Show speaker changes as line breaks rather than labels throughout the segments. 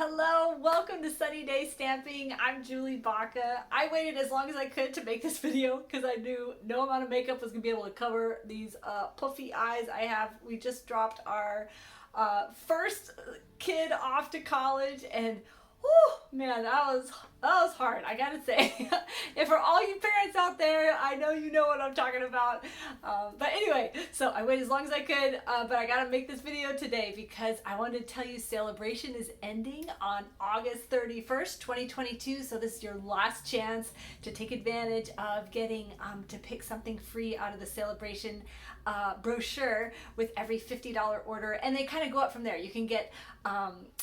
Hello, welcome to Sunny Day Stamping. I'm Julie Baca. I waited as long as I could to make this video because I knew no amount of makeup was going to be able to cover these puffy eyes I have. We just dropped our first kid off to college, and oh man, that was hard, I gotta say. And for all you parents out there, I know you know what I'm talking about. But anyway, so I waited as long as I could, but I gotta make this video today because I wanted to tell you Celebration is ending on August 31st, 2022. So this is your last chance to take advantage of getting to pick something free out of the Celebration brochure with every $50 order. And they kind of go up from there. You can get,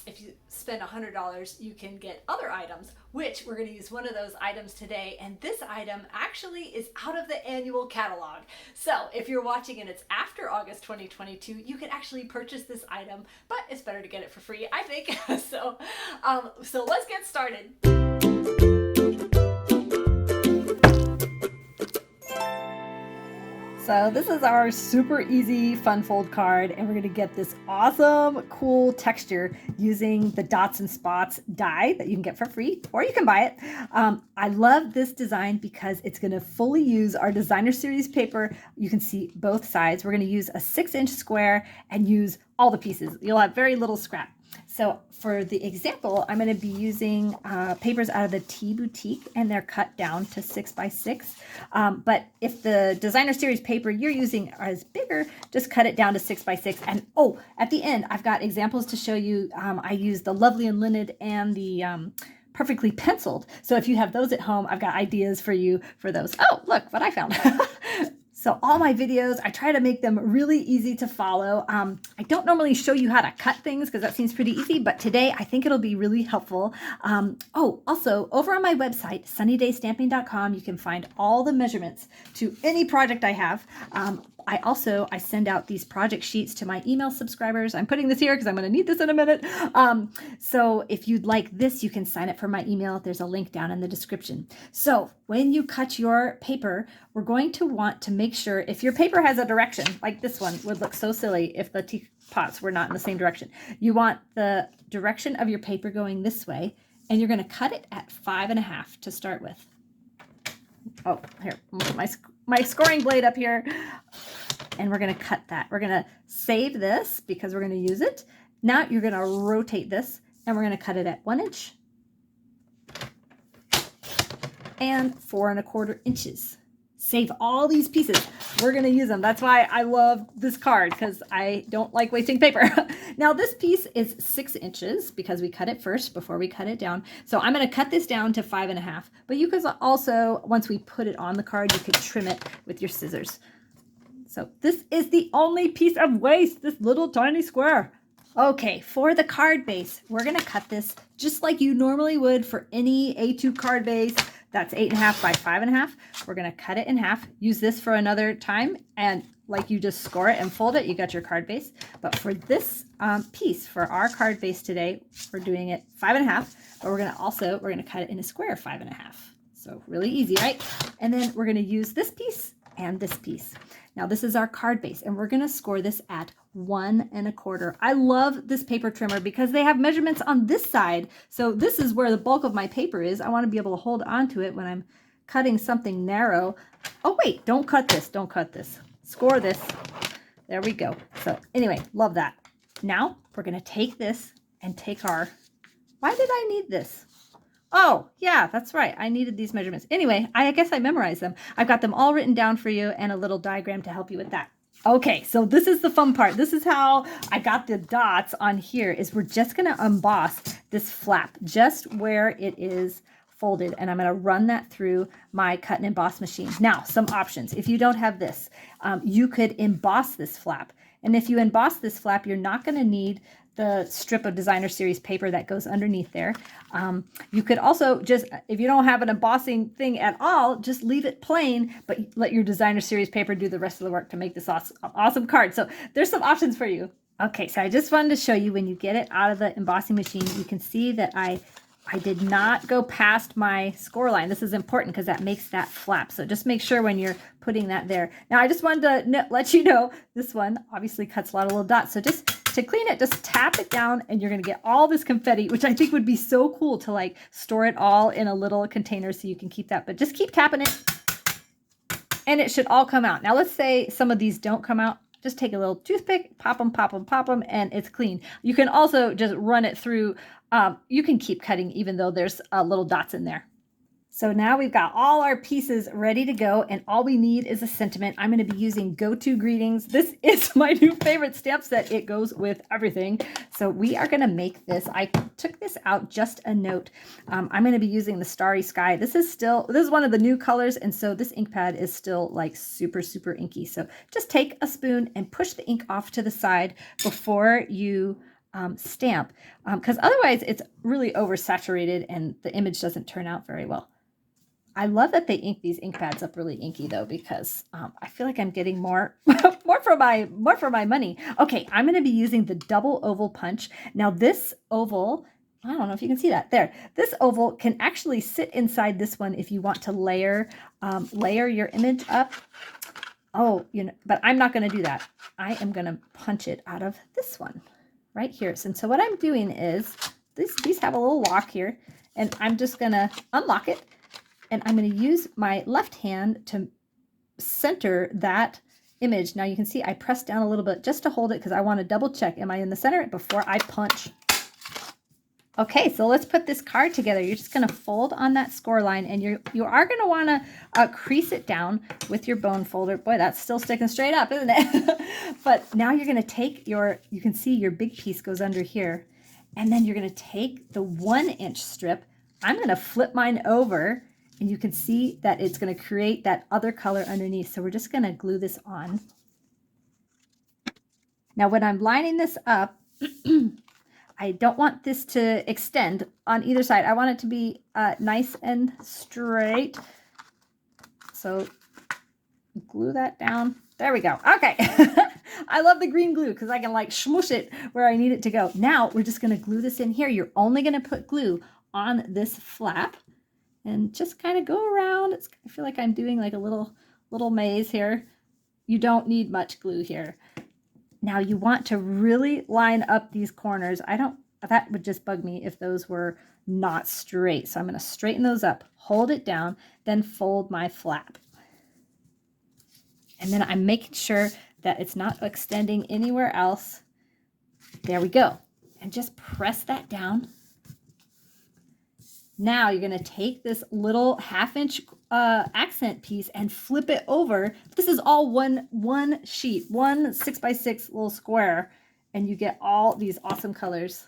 if you spend $100, you can get other items, which we're going to use one of those items today. And this item actually is out of the annual catalog. So if you're watching and it's after August 2022, you can actually purchase this item, but it's better to get it for free, I think. So let's get started. So this is our super easy fun fold card, and we're going to get this awesome cool texture using the dots and spots die that you can get for free, or you can buy it. I love this design because it's going to fully use our designer series paper. You can see both sides. We're going to use a 6-inch square and use all the pieces. You'll have very little scrap. So for the example, I'm going to be using papers out of the Tea Boutique, and they're cut down to 6 by 6. But if the designer series paper you're using is bigger, just cut it down to 6 by 6. And oh, at the end, I've got examples to show you. I use the Lovely Unlimited and the Perfectly Penciled. So if you have those at home, I've got ideas for you for those. Oh, look what I found. So all my videos, I try to make them really easy to follow. I don't normally show you how to cut things because that seems pretty easy, but today I think it'll be really helpful. Also, over on my website, sunnydaystamping.com, you can find all the measurements to any project I have. I send out these project sheets to my email subscribers. I'm putting this here because I'm going to need this in a minute. So if you'd like this, you can sign up for my email. There's a link down in the description. So when you cut your paper, we're going to want to make sure if your paper has a direction, like this one would look so silly if the teapots were not in the same direction. You want the direction of your paper going this way, and you're going to cut it at 5.5 to start with. Oh, here, I'm going to put my scoring blade up here, and we're going to cut that. We're going to save this because we're going to use it. Now you're going to rotate this, and we're going to cut it at 1 inch and 4¼ inches. Save all these pieces. We're going to use them. That's why I love this card, because I don't like wasting paper. Now this piece is 6 inches because we cut it first before we cut it down. So I'm going to cut this down to 5.5. But you could also, once we put it on the card, you could trim it with your scissors. So this is the only piece of waste, this little tiny square. Okay, for the card base, we're going to cut this just like you normally would for any A2 card base. That's 8.5 by 5.5. We're going to cut it in half. Use this for another time, and like you just score it and fold it, you got your card base. But for this piece, for our card base today, we're doing it 5.5, but we're going to cut it in a square 5.5. So really easy, right? And then we're going to use this piece and this piece. Now this is our card base, and we're going to score this at 1¼ I love this paper trimmer because they have measurements on this side. So this is where the bulk of my paper is. I want to be able to hold on to it when I'm cutting something narrow. Oh wait, don't cut this. Don't cut this. Score this. There we go. So anyway, love that. Now we're going to take this and take why did I need this? Oh, yeah, that's right. I needed these measurements. Anyway, I guess I memorized them. I've got them all written down for you and a little diagram to help you with that. Okay, so this is the fun part. This is how I got the dots on here, is we're just going to emboss this flap just where it is folded, and I'm going to run that through my cut and emboss machine. Now, some options. If you don't have this, you could emboss this flap. And if you emboss this flap, you're not going to need the strip of designer series paper that goes underneath there. You could also just, if you don't have an embossing thing at all, just leave it plain, but let your designer series paper do the rest of the work to make this awesome card. So there's some options for you. Okay, so I just wanted to show you when you get it out of the embossing machine, you can see that I did not go past my score line. This is important because that makes that flap. So just make sure when you're putting that there. Now I just wanted to let you know this one obviously cuts a lot of little dots. So just to clean it, just tap it down and you're going to get all this confetti, which I think would be so cool to like store it all in a little container so you can keep that. But just keep tapping it and it should all come out. Now let's say some of these don't come out. Just take a little toothpick, pop them, and it's clean. You can also just run it through. You can keep cutting even though there's little dots in there. So now we've got all our pieces ready to go, and all we need is a sentiment. I'm going to be using Go-To Greetings. This is my new favorite stamp set. It goes with everything. So we are going to make this. I took this out, just a note. I'm going to be using the Starry Sky. This is one of the new colors, and so this ink pad is still like super, super inky. So just take a spoon and push the ink off to the side before you stamp, because otherwise it's really oversaturated and the image doesn't turn out very well. I love that they ink these ink pads up really inky though, because I feel like I'm getting more for my money. Okay, I'm going to be using the double oval punch. Now this oval, I don't know if you can see that there. This oval can actually sit inside this one if you want to layer your image up. Oh, but I'm not going to do that. I am going to punch it out of this one right here. And so what I'm doing is these have a little lock here, and I'm just going to unlock it. And I'm going to use my left hand to center that image. Now you can see I pressed down a little bit just to hold it because I want to double check. Am I in the center before I punch? Okay, so let's put this card together. You're just going to fold on that score line, and you are going to want to crease it down with your bone folder. Boy, that's still sticking straight up, isn't it? But now you're going to take you can see your big piece goes under here, and then you're going to take the 1-inch strip. I'm going to flip mine over, and you can see that it's going to create that other color underneath. So we're just going to glue this on. Now when I'm lining this up, I don't want this to extend on either side. I want it to be nice and straight. So glue that down. There we go. Okay. I love the green glue because I can like smoosh it where I need it to go. Now we're just going to glue this in here. You're only going to put glue on this flap and just kind of go around. I feel like I'm doing like a little maze here. You don't need much glue here. Now you want to really line up these corners. That would just bug me if those were not straight. So I'm going to straighten those up, hold it down, then fold my flap. And then I'm making sure that it's not extending anywhere else. There we go. And just press that down. Now you're going to take this little 1/2-inch accent piece and flip it over. This is all one sheet, one 6x6 little square, and you get all these awesome colors.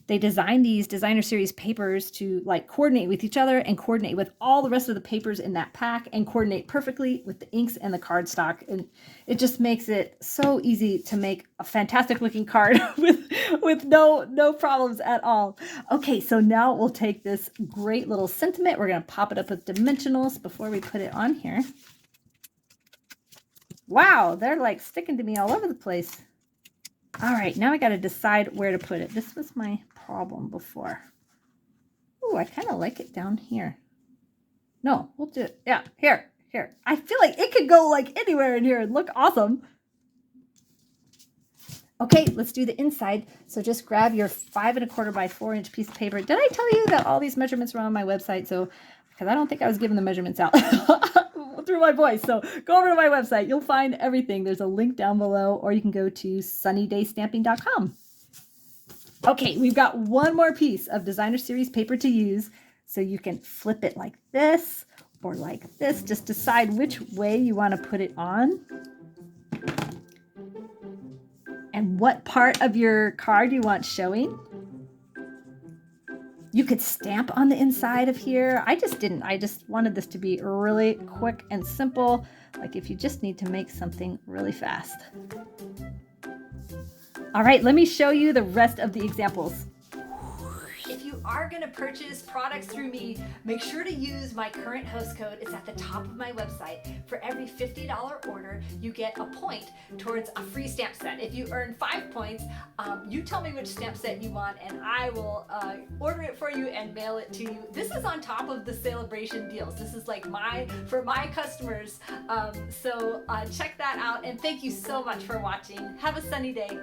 They designed these designer series papers to like coordinate with each other and coordinate with all the rest of the papers in that pack and coordinate perfectly with the inks and the cardstock. And it just makes it so easy to make a fantastic looking card with no problems at all. Okay, so now we'll take this great little sentiment. We're going to pop it up with dimensionals before we put it on here. Wow, they're like sticking to me all over the place. All right, now I got to decide where to put it. This was my problem before. Ooh, I kind of like it down here. No, we'll do it. Yeah, here. I feel like it could go like anywhere in here and look awesome. Okay, let's do the inside. So just grab your 5 1/4 by 4-inch piece of paper. Did I tell you that all these measurements were on my website? So, because I don't think I was giving the measurements out through my voice. So go over to my website. You'll find everything. There's a link down below, or you can go to sunnydaystamping.com. Okay, we've got one more piece of designer series paper to use. So you can flip it like this or like this. Just decide which way you want to put it on. And what part of your card you want showing. You could stamp on the inside of here. I just didn't. I just wanted this to be really quick and simple. Like if you just need to make something really fast. All right, let me show you the rest of the examples. if you are going to purchase products through me, make sure to use my current host code. It's at the top of my website. For every $50 order, you get a point towards a free stamp set. If you earn 5 points, you tell me which stamp set you want, and I will order it for you and mail it to you. This is on top of the celebration deals. This is like for my customers. So check that out, and thank you so much for watching. Have a sunny day.